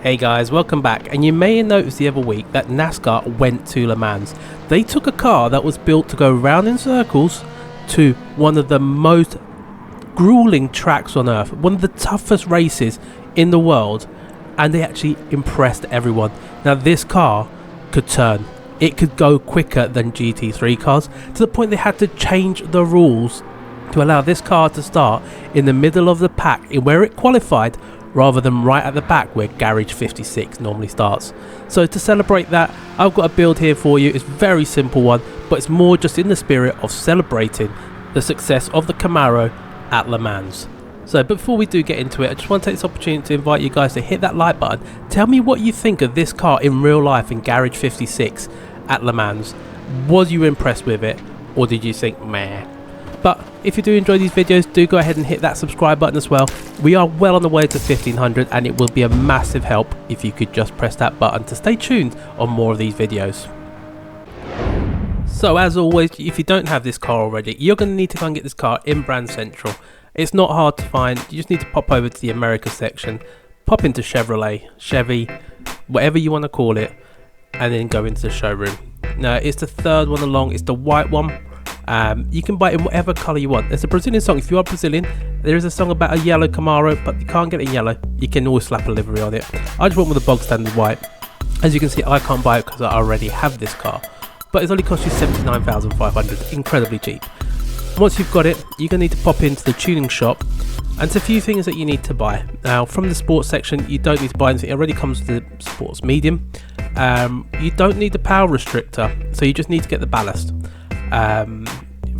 Hey guys, welcome back. And you may have noticed the other week that NASCAR went to Le Mans. They took a car that was built to go round in circles to one of the most grueling tracks on earth, one of the toughest races in the world, and they actually impressed everyone. Now this car could turn. It could go quicker than GT3 cars, to the point they had to change the rules to allow this car to start in the middle of the pack where it qualified, rather than right at the back where garage 56 normally starts. So to celebrate that, I've got a build here for you. It's a very simple one, but it's more just in the spirit of celebrating the success of the Camaro at Le Mans. So before we do get into it, I just want to take this opportunity to invite you guys to hit that like button. Tell me what you think of this car in real life in garage 56 at Le Mans. Was you impressed with it, or did you think meh? But if you do enjoy these videos, do go ahead and hit that subscribe button as well. We are well on the way to 1500, and it will be a massive help if you could just press that button to stay tuned on more of these videos. So as always, if you don't have this car already, you're going to need to go and get this car in Brand Central. It's not hard to find. You just need to pop over to the America section, pop into Chevrolet, Chevy, whatever you want to call it, and then go into the showroom. Now it's the third one along. It's the white one. You can buy it in whatever colour you want. There's a Brazilian song. If you are Brazilian, there is a song about a yellow Camaro, but you can't get it in yellow. You can always slap a livery on it. I just went with the bog standard white. As you can see, I can't buy it because I already have this car, but it's only cost you 79,500, incredibly cheap. Once you've got it, you're going to need to pop into the tuning shop, and there's a few things that you need to buy. Now from the sports section, you don't need to buy anything. It already comes with the sports medium. You don't need the power restrictor, so you just need to get the ballast.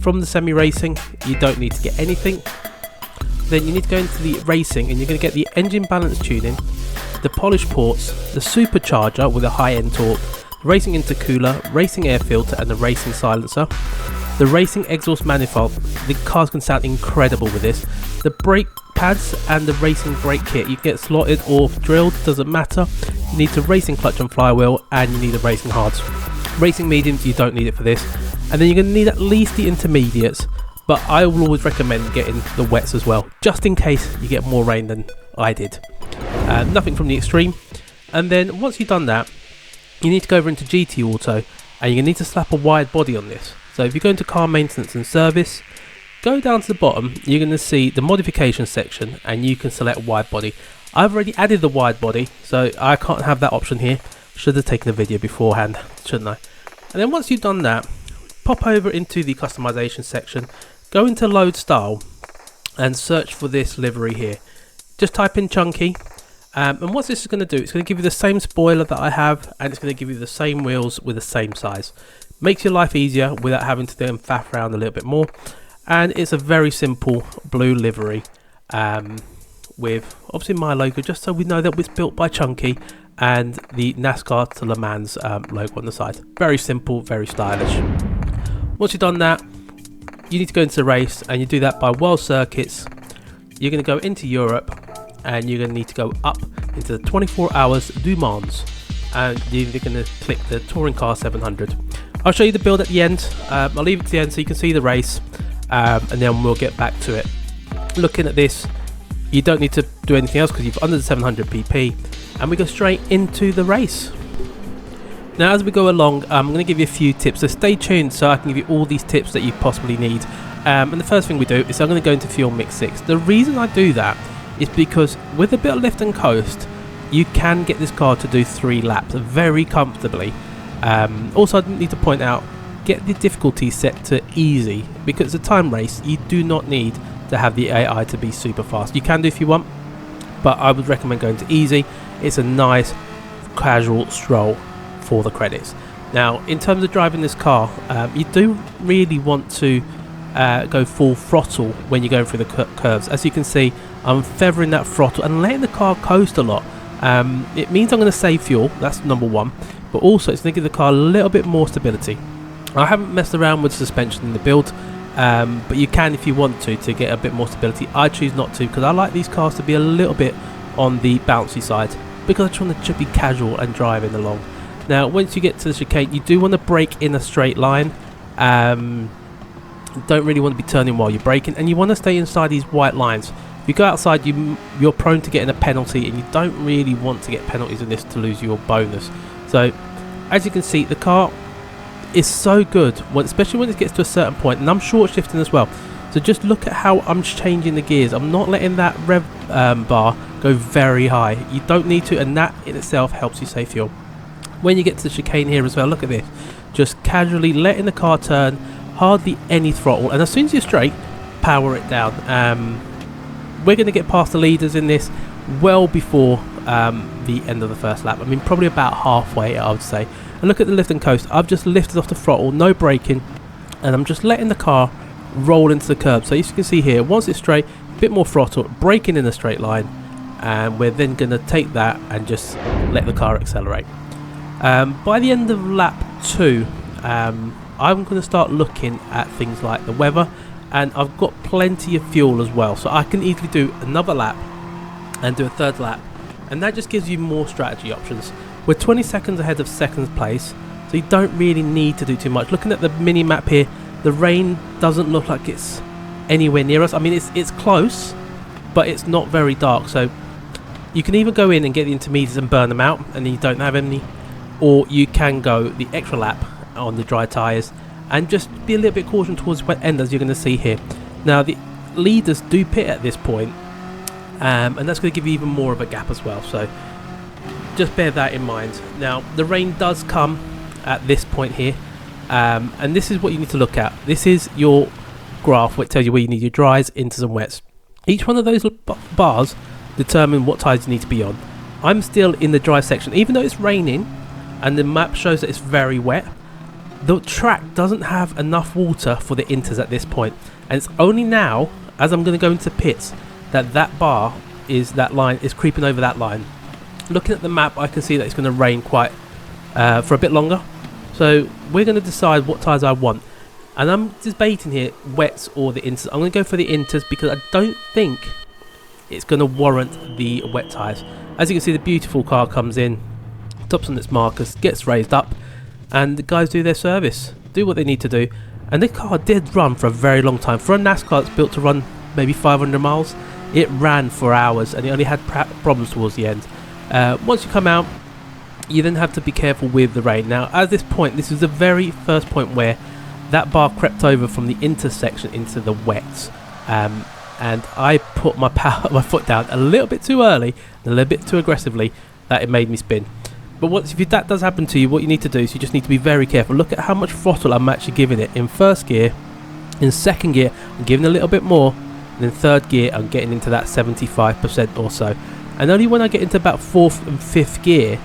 From the semi-racing, you don't need to get anything. Then you need to go into the racing, and you're going to get the engine balance tuning, the polish ports, the supercharger with a high-end torque, the racing intercooler, racing air filter, and the racing silencer. The racing exhaust manifold. The cars can sound incredible with this. The brake pads and the racing brake kit, you can get slotted or drilled, doesn't matter. You need the racing clutch and flywheel, and you need the racing hards. Racing mediums, you don't need it for this. And then you're going to need at least the intermediates, but I will always recommend getting the wets as well, just in case you get more rain than I did. Nothing from the extreme. And then once you've done that, you need to go over into GT Auto, and you're going to need to slap a wide body on this. So if you go into car maintenance and service, go down to the bottom, you're going to see the modification section, and you can select wide body. I've already added the wide body, so I can't have that option here. Should have taken the video beforehand, shouldn't I? And then once you've done that, pop over into the customization section, go into load style, and search for this livery here. Just type in chunky, and what this is going to do, it's going to give you the same spoiler that I have, and it's going to give you the same wheels with the same size. Makes your life easier without having to then faff around a little bit more. And it's a very simple blue livery, with obviously my logo, just so we know that it's built by Chunky, and the NASCAR to Le Mans logo on the side. Very simple, very stylish. Once you've done that, you need to go into the race, and you do that by world circuits. You're going to go into Europe, and you're going to need to go up into the 24 hours du Mans, and you're going to click the Touring Car 700. I'll show you the build at the end. I'll leave it to the end so you can see the race, and then we'll get back to it. Looking at this, you don't need to do anything else because you're under the 700 pp, and we go straight into the race. Now as we go along, I'm going to give you a few tips, so stay tuned so I can give you all these tips that you possibly need. And the first thing we do is I'm going to go into fuel mix 6. The reason I do that is because with a bit of lift and coast, you can get this car to do 3 laps very comfortably. Also, I need to point out, get the difficulty set to easy, because it's a time race. You do not need to have the AI to be super fast. You can do if you want, but I would recommend going to easy. It's a nice casual stroll for the credits. Now in terms of driving this car, you do really want to go full throttle when you're going through the curves. As you can see, I'm feathering that throttle and letting the car coast a lot. It means I'm going to save fuel, that's number one, but also it's going to give the car a little bit more stability. I haven't messed around with suspension in the build, but you can if you want to get a bit more stability. I choose not to because I like these cars to be a little bit on the bouncy side, because I just want to be casual and driving along. Now once you get to the chicane, you do want to brake in a straight line. Don't really want to be turning while you're braking, and you want to stay inside these white lines. If you go outside, you're prone to getting a penalty, and you don't really want to get penalties in this to lose your bonus. So as you can see, the car is so good, especially when it gets to a certain point, and I'm short shifting as well. So just look at how I'm changing the gears. I'm not letting that rev bar go very high. You don't need to, and that in itself helps you save fuel. When you get to the chicane here as well, look at this. Just casually letting the car turn, hardly any throttle, and as soon as you're straight, power it down. We're going to get past the leaders in this well before the end of the first lap. I mean, probably about halfway, I would say. And look at the lift and coast. I've just lifted off the throttle, no braking, and I'm just letting the car roll into the curb. So as you can see here, once it's straight, a bit more throttle, braking in a straight line, and we're then going to take that and just let the car accelerate. By the end of lap 2, I'm going to start looking at things like the weather, and I've got plenty of fuel as well, so I can easily do another lap and do a third lap, and that just gives you more strategy options. We're 20 seconds ahead of second place, so you don't really need to do too much. Looking at the mini map here, the rain doesn't look like it's anywhere near us. I mean, it's close, but it's not very dark, so you can either go in and get the intermediates and burn them out, and then you don't have any, or you can go the extra lap on the dry tyres and just be a little bit cautious towards the end, as you're going to see here. Now, the leaders do pit at this point, and that's going to give you even more of a gap as well, so just bear that in mind. Now, the rain does come at this point here, and this is what you need to look at. This is your graph which tells you where you need your dries, inters and wets. Each one of those bars determine what tyres you need to be on. I'm still in the dry section, even though it's raining and the map shows that it's very wet. The track doesn't have enough water for the inters at this point, and it's only now, as I'm going to go into pits, that bar is, that line is creeping over that line. Looking at the map, I can see that it's going to rain quite for a bit longer, so we're going to decide what tyres I want, and I'm debating here wets or the inters. I'm going to go for the inters because I don't think it's going to warrant the wet tyres. As you can see, the beautiful car comes in, stops on its markers, gets raised up, and the guys do their service, do what they need to do. And the car did run for a very long time. For a NASCAR that's built to run maybe 500 miles, it ran for hours, and it only had problems towards the end. Once you come out, you then have to be careful with the rain. Now, at this point, this is the very first point where that bar crept over from the intersection into the wets, and I put my foot down a little bit too early, and a little bit too aggressively, that it made me spin. But if that does happen to you, what you need to do is you just need to be very careful. Look at how much throttle I'm actually giving it. In first gear, in second gear, I'm giving a little bit more, and in third gear, I'm getting into that 75% or so. And only when I get into about fourth and fifth gear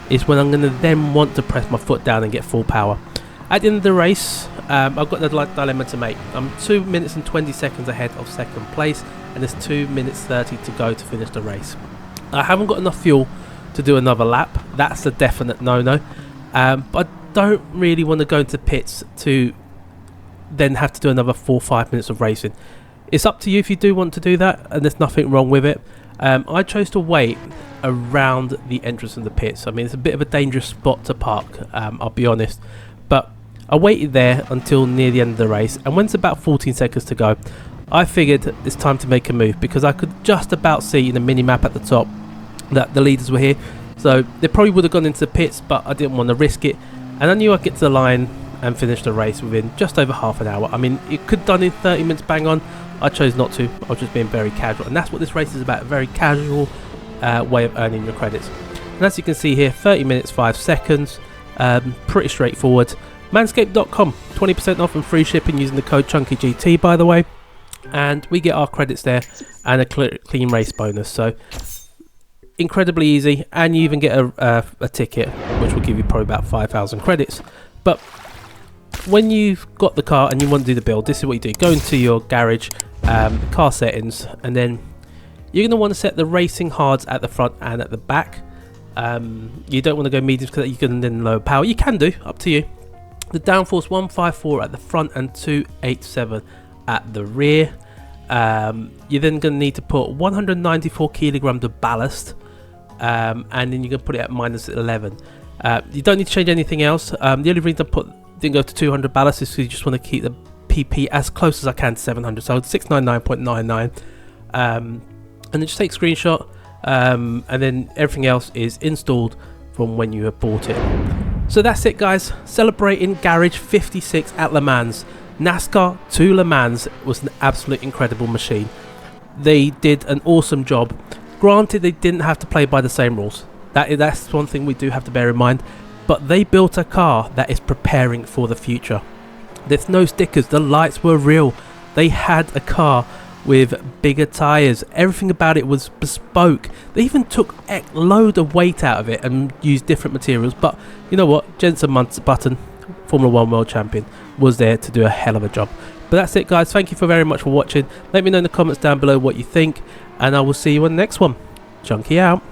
is when I'm going to then want to press my foot down and get full power. At the end of the race, I've got the dilemma to make. I'm 2 minutes and 20 seconds ahead of second place, and there's 2 minutes 30 to go to finish the race. I haven't got enough fuel to do another lap. That's a definite no-no. But I don't really want to go into pits to then have to do another 4 or 5 minutes of racing. It's up to you if you do want to do that, and there's nothing wrong with it. I chose to wait around the entrance of the pits. I mean, it's a bit of a dangerous spot to park, I'll be honest, but I waited there until near the end of the race, and when it's about 14 seconds to go, I figured it's time to make a move, because I could just about see in the mini map at the top that the leaders were here, so they probably would have gone into the pits, but I didn't want to risk it, and I knew I'd get to the line and finish the race within just over half an hour. I mean, it could have done in 30 minutes bang on. I chose not to. I was just being very casual, and that's what this race is about, a very casual way of earning your credits. And as you can see here, 30 minutes 5 seconds, pretty straightforward. Manscaped.com, 20% off and free shipping using the code ChunkyGT, by the way, and we get our credits there and a clean race bonus, so incredibly easy, and you even get a ticket which will give you probably about 5,000 credits. But when you've got the car and you want to do the build, this is what you do. Go into your garage, car settings, and then you're going to want to set the racing hards at the front and at the back. You don't want to go mediums because you can then lower power. You can do, up to you. The downforce 154 at the front and 287 at the rear. You're then going to need to put 194 kilograms of ballast, and then you're going to put it at minus 11. You don't need to change anything else. The only reason I didn't go to 200 ballast is because you just want to keep the PP as close as I can to 700, so 699.99. and then just take a screenshot, and then everything else is installed from when you have bought it. So that's it, guys. Celebrating Garage 56 at Le Mans. NASCAR to Le Mans was an absolute incredible machine. They did an awesome job. Granted, they didn't have to play by the same rules. That's one thing we do have to bear in mind. But they built a car that is preparing for the future. There's no stickers. The lights were real. They had a car with bigger tyres. Everything about it was bespoke. They even took a load of weight out of it and used different materials. But you know what? Jensen Button, Formula 1 World Champion, was there to do a hell of a job. But that's it, guys. Thank you very much for watching. Let me know in the comments down below what you think, and I will see you on the next one. Chunky out.